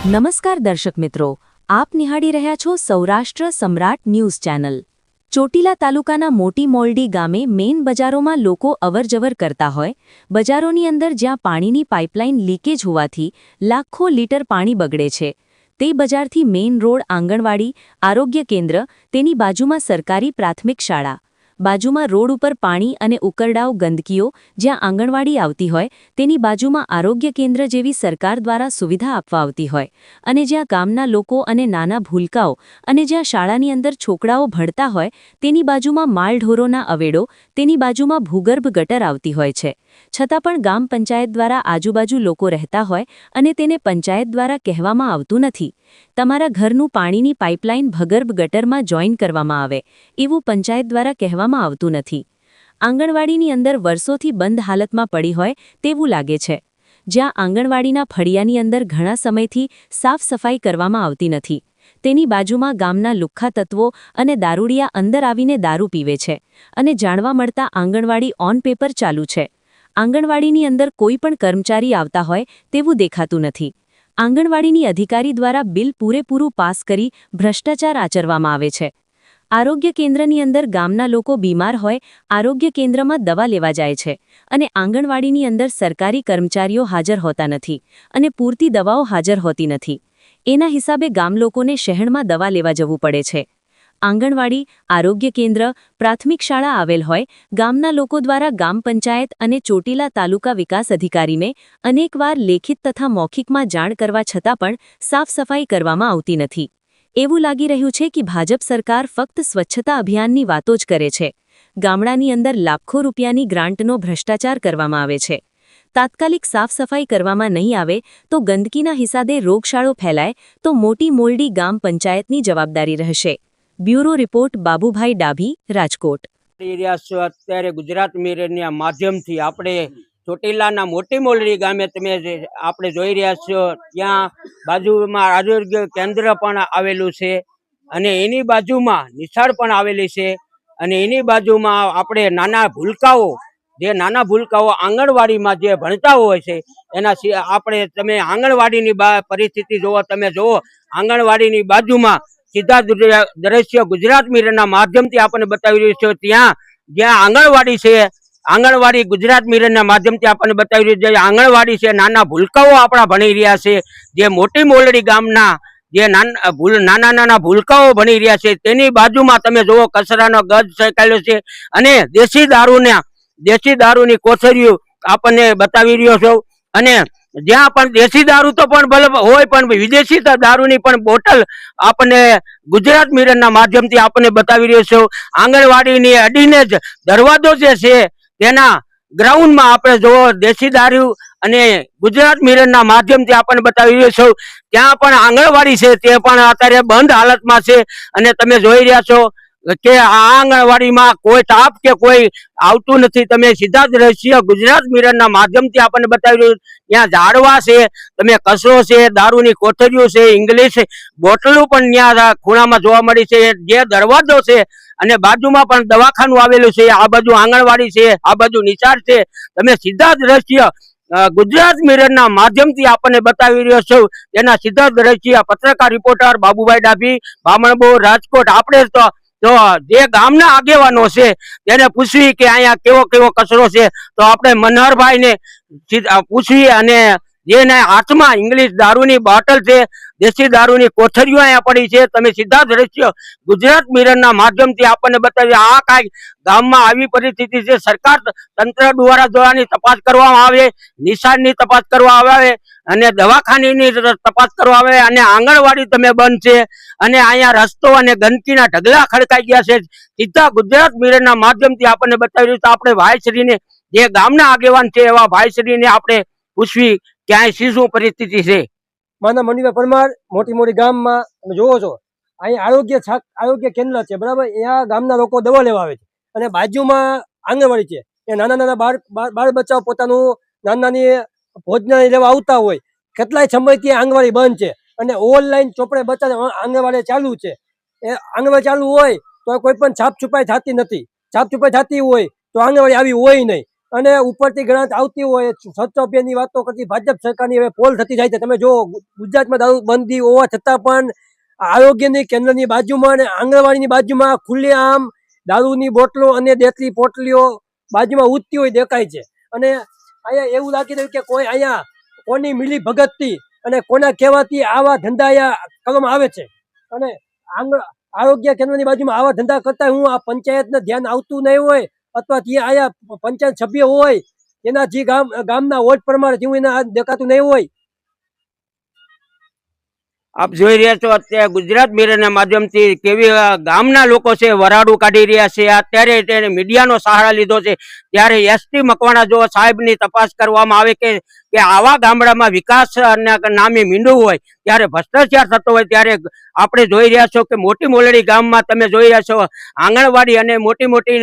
નમસ્કાર દર્શક મિત્રો, આપ નિહાળી રહ્યા છો સૌરાષ્ટ્ર સમ્રાટ ન્યૂઝ ચેનલ। ચોટીલા તાલુકાના મોટી મોલડી ગામે મેઇન બજારોમાં લોકો અવરજવર કરતા હોય, બજારોની અંદર જ્યાં પાણીની પાઇપલાઇન લીકેજ હોવાથી લાખો લીટર પાણી બગડે છે, તે બજારથી મેઇન રોડ આંગણવાડી, આરોગ્ય કેન્દ્ર, તેની બાજુમાં સરકારી પ્રાથમિક શાળા, બાજુમાં રોડ ઉપર પાણી અને ઉકરડાઓ ગંદકીઓ જ્યાં આંગણવાડી આવતી હોય તેની બાજુમાં આરોગ્ય કેન્દ્ર જેવી સરકાર દ્વારા સુવિધા આપવા આવતી હોય અને જ્યાં ગામના લોકો અને નાના ભૂલકાઓ અને જ્યાં શાળાની અંદર છોકરાઓ ભણતા હોય તેની બાજુમાં માલઢોરોના અવેડો, તેની બાજુમાં ભૂગર્ભ ગટર આવતી હોય છે, છતાં પણ ગામ પંચાયત દ્વારા આજુબાજુ લોકો રહેતા હોય અને તેને પંચાયત દ્વારા કહેવામાં આવતું નથી। તમારા ઘરનું પાણીની પાઇપલાઇન ભૂગર્ભ ગટરમાં જોઈન કરવામાં આવે એવું પંચાયત દ્વારા કહેવામાં આવતું નથી। આંગણવાડીની અંદર વર્ષોથી બંધ હાલતમાં પડી હોય તેવું લાગે છે, જ્યાં આંગણવાડીના ફળિયાની અંદર ઘણા સમયથી સાફ સફાઈ કરવામાં આવતી નથી, તેની બાજુમાં ગામના લુખ્ખા તત્વો અને દારૂડિયા અંદર આવીને દારૂ પીવે છે અને જાણવા મળતા આંગણવાડી ઓન પેપર ચાલુ છે। આંગણવાડીની અંદર કોઈ પણ કર્મચારી આવતા હોય તેવું દેખાતું નથી। આંગણવાડીની અધિકારી દ્વારા બિલ પૂરેપૂરું પાસ કરી ભ્રષ્ટાચાર આચરવામાં આવે છે। આરોગ્ય કેન્દ્રની અંદર ગામના લોકો બીમાર હોય આરોગ્ય કેન્દ્રમાં દવા લેવા જાય છે અને આંગણવાડીની અંદર સરકારી કર્મચારીઓ હાજર હોતા નથી અને પૂરતી દવાઓ હાજર હોતી નથી, એના હિસાબે ગામ લોકોને શહેરમાં દવા લેવા જવું પડે છે। આંગણવાડી, આરોગ્ય કેન્દ્ર, પ્રાથમિક શાળા આવેલ હોય, ગામના લોકો દ્વારા ગામ પંચાયત અને ચોટીલા તાલુકા વિકાસ અધિકારીને અનેકવાર લેખિત તથા મૌખિકમાં જાણ કરવા છતાં પણ સાફ સફાઈ કરવામાં આવતી નથી। એવું લાગી રહ્યું છે કે ભાજપ સરકાર ફક્ત સ્વચ્છતા અભિયાનની વાતો જ કરે છે, ગામડાની અંદર લાખો રૂપિયાની ગ્રાન્ટનો ભ્રષ્ટાચાર કરવામાં આવે છે। તાત્કાલિક સાફ સફાઈ કરવામાં નહીં આવે તો ગંદકીના હિસાબે રોગચાળો ફેલાય તો મોટી મોલડી ગામ પંચાયતની જવાબદારી રહેશે। Bureau report Babubhai Dabhi, Rajkot. અત્યારે ગુજરાત મિરરના માધ્યમથી આપણે ચોટીલાના મોટી મોલડી ગામે તમે આપણે જોઈ રહ્યા છો, ત્યાં બાજુમાં આરોગ્ય કેન્દ્ર પણ આવેલું છે અને એની બાજુમાં નિશાળ પણ આવેલી છે અને એની બાજુમાં આપણે નાના ભૂલકાઓ આંગણવાડીમાં જે ભણતા હોય છે એના આપણે તમે આંગણવાડીની પરિસ્થિતિ જોવો, તમે જોવો આંગણવાડીની બાજુમાં સીધા દ્રશ્ય ગુજરાત મિરરના માધ્યમથી આપણને બતાવી રહ્યું છે, ત્યાં જ્યાં આંગણવાડી છે, આંગણવાડી ગુજરાત મિરરના માધ્યમથી આપણને બતાવી રહ્યું છે આંગણવાડી છે, નાના ભૂલકાઓ આપણા ભણી રહ્યા છે, જે મોટી મોલડી ગામના જે નાના ભૂલકાઓ ભણી રહ્યા છે તેની બાજુમાં તમે જોવો કચરાનો ગજ ફેંકાયેલો છે અને દેશી દારૂની કોથળીઓ આપણને બતાવી રહ્યો છો અને જ્યાં પણ દેશી દારૂ તો પણ હોય પણ વિદેશી દારૂની પણ બોટલ આપણને ગુજરાત મિરરના માધ્યમથી આપણને બતાવી રહ્યો છે। આંગણવાડીની અડીને જ દરવાજો જે છે તેના ગ્રાઉન્ડમાં આપણે જોવો દેશી દારૂ અને ગુજરાત મિરરના માધ્યમથી આપણને બતાવી રહ્યો છે, ત્યાં પણ આંગણવાડી છે તે પણ અત્યારે બંધ હાલતમાં છે અને તમે જોઈ રહ્યા છો કે આ આંગણવાડીમાં કોઈ તાપ કે કોઈ આવતું નથી। તમે સીધા દ્રશ્ય ગુજરાત મિરરના માધ્યમથી આપણને બતાવી રહ્યું, ત્યાં ઝાડવા છે, તમે કચરો છે, દારૂની કોથળીઓ છે, ઇંગ્લિશ બોટલો પણ ત્યાં ખૂણામાં જોવા મળી છે, જે દરવાજો છે અને બાજુમાં પણ દવાખાનું આવેલું છે, આ બાજુ આંગણવાડી છે, આ બાજુ નિશાળ છે। તમે સીધા દ્રશ્ય ગુજરાત મિરરના માધ્યમથી આપણને બતાવી રહ્યો છો, તેના સીધા દ્રશ્ય પત્રકાર રિપોર્ટર બાબુભાઈ ડાભી, બામણબોર, રાજકોટ। આપણે તો જે ગામના આગેવાનો છે તેને પૂછવી કે અહીંયા કેવો કચરો છે તો આપણે મનહરભાઈને પૂછવી અને જેને હાથમાં ઇંગ્લિશ દારૂની બોટલ છે, દેશી દારૂની કોથળીઓ અહીંયા પડી છે, તમે સીધા દ્રશ્ય ગુજરાત મિરરના માધ્યમથી આપણને બતાવી આ કાંઈ ગામમાં આવી પરિસ્થિતિ છે, સરકાર તંત્ર દ્વારા જોવાની તપાસ કરવામાં આવે, નિશાળની તપાસ કરવામાં આવે અને દવાખાનાની તપાસ કરવામાં આવે અને આંગણવાડી તમે બંધ છે અને અહીંયા રસ્તો અને ગંદકીના ઢગલા ખડકાઈ ગયા છે। સીધા ગુજરાત મિરરના માધ્યમથી આપણને બતાવી રહ્યું છે, આપણે ભાઈશ્રીને જે ગામના આગેવાન છે એવા ભાઈશ્રીને આપણે પૂછવી ક્યાંય શું પરિસ્થિતિ છે। મારા મનીભાઈ પરમાર, મોટી મોટી ગામમાં તમે જોવો છો અહીં આરોગ્ય કેન્દ્ર છે, બરાબર, અહીંયા ગામના લોકો દવા લેવા આવે છે અને બાજુમાં આંગણવાડી છે, એ નાના બાળ બચ્ચાઓ પોતાનું નાની ભોજન લેવા આવતા હોય, કેટલાય સમયથી આંગણવાડી બંધ છે અને ઓનલાઈન ચોપડે બચ્ચા આંગણવાડી ચાલુ છે। એ આંગણવાડી ચાલુ હોય તો કોઈ પણ છાપ છુપાઈ થતી નથી, છાપ છુપાઈ થતી હોય તો આંગણવાડી આવી હોય નહીં। અને ઉપરથી ગ્રાન્ટ આવતી હોય, સ્વચ્છ અભિયાનની વાતો કરતી ભાજપ સરકારની હવે પોલ થતી જાય છે. તમે જો ગુજરાતમાં દારૂ બંધી હોવા છતાં પણ આરોગ્યની કેન્દ્રની બાજુમાં અને આંગણવાડીની બાજુમાં ખુલ્લેઆમ દારૂની બોટલો અને દેશી પોટલીઓ બાજુમાં ઉડતી હોય દેખાય છે. અને અહીંયા એવું લાગી રહ્યું કે કોઈ અહીંયા કોની મિલી ભગતથી અને કોના કહેવાથી આવા ધંધા અહીંયા કરવામાં આવે છે. અને આરોગ્ય કેન્દ્રની બાજુમાં આવા ધંધા કરતા હું આ પંચાયતને ધ્યાન આવતું નહીં હોય અથવા ત્યાં આયા પંચાયત સભ્ય હોય એના જે ગામના વોર્ડ પ્રમાણે જેવું એને આ દેખાતું નહીં હોય. આપ જોઈ રહ્યા છો અત્યારે ગુજરાત મિરરના માધ્યમથી કેવી ગામના લોકો છે વરાડું કાઢી રહ્યા છે. અત્યારે તેને મીડિયાનો સહારા લીધો છે. ત્યારે એસટી મકવાણા જો સાહેબની તપાસ કરવામાં આવે કે આવા ગામડામાં વિકાસ નામે મીંડું હોય ત્યારે ભ્રષ્ટાચાર થતો હોય ત્યારે આપણે જોઈ રહ્યા છો કે મોટી મોલડી ગામમાં તમે જોઈ રહ્યા છો આંગણવાડી અને મોટી મોટી